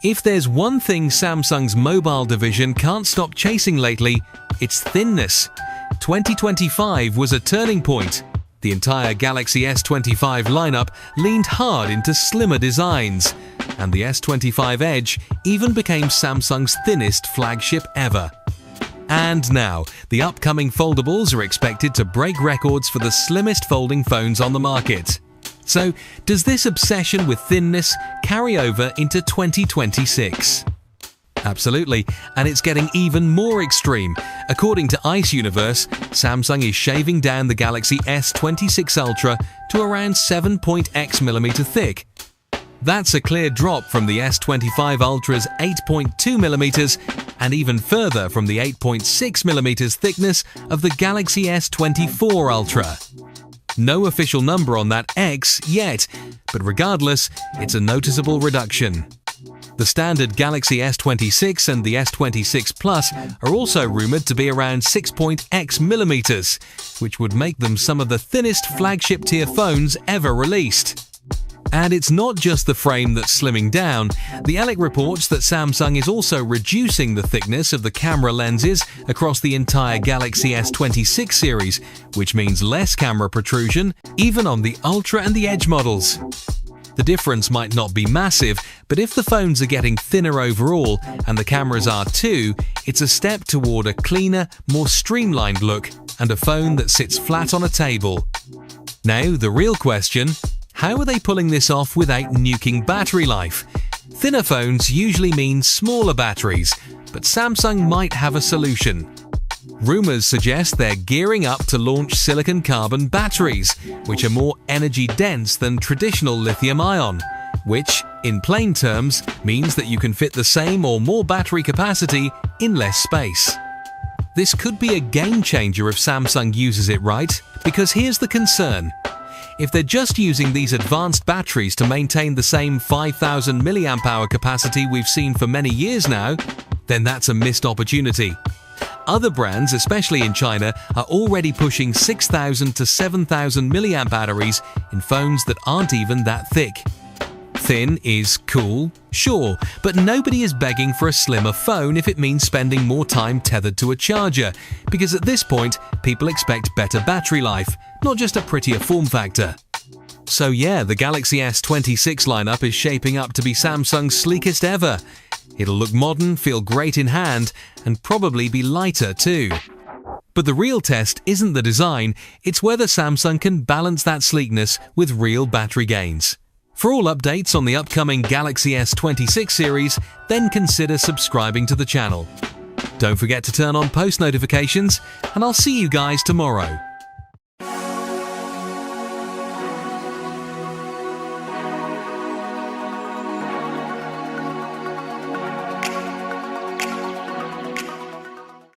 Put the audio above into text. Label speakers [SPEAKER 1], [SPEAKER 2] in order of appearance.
[SPEAKER 1] If there's one thing Samsung's mobile division can't stop chasing lately, it's thinness. 2025 was a turning point. The entire Galaxy S25 lineup leaned hard into slimmer designs, and the S25 Edge even became Samsung's thinnest flagship ever. And now, the upcoming foldables are expected to break records for the slimmest folding phones on the market. So, does this obsession with thinness carry over into 2026? Absolutely, and it's getting even more extreme. According to Ice Universe, Samsung is shaving down the Galaxy S26 Ultra to around 7.x mm thick. That's a clear drop from the S25 Ultra's 8.2 mm and even further from the 8.6 mm thickness of the Galaxy S24 Ultra. No official number on that X yet, but regardless, it's a noticeable reduction. The standard Galaxy S26 and the S26 Plus are also rumored to be around 6.x mm, which would make them some of the thinnest flagship tier phones ever released. And it's not just the frame that's slimming down. The Elec reports that Samsung is also reducing the thickness of the camera lenses across the entire Galaxy S26 series, which means less camera protrusion, even on the Ultra and the Edge models. The difference might not be massive, but if the phones are getting thinner overall, and the cameras are too, it's a step toward a cleaner, more streamlined look, and a phone that sits flat on a table. Now, the real question: how are they pulling this off without nuking battery life? Thinner phones usually mean smaller batteries, but Samsung might have a solution. Rumors suggest they're gearing up to launch silicon-carbon batteries, which are more energy-dense than traditional lithium-ion, which, in plain terms, means that you can fit the same or more battery capacity in less space. This could be a game-changer if Samsung uses it right, because here's the concern. If they're just using these advanced batteries to maintain the same 5,000 mAh capacity we've seen for many years now, then that's a missed opportunity. Other brands, especially in China, are already pushing 6,000 to 7,000 mAh batteries in phones that aren't even that thick. Thin is cool, sure, but nobody is begging for a slimmer phone if it means spending more time tethered to a charger, because at this point, people expect better battery life, not just a prettier form factor. So yeah, the Galaxy S26 lineup is shaping up to be Samsung's sleekest ever. It'll look modern, feel great in hand, and probably be lighter too. But the real test isn't the design, it's whether Samsung can balance that sleekness with real battery gains. For all updates on the upcoming Galaxy S26 series, then consider subscribing to the channel. Don't forget to turn on post notifications, and I'll see you guys tomorrow.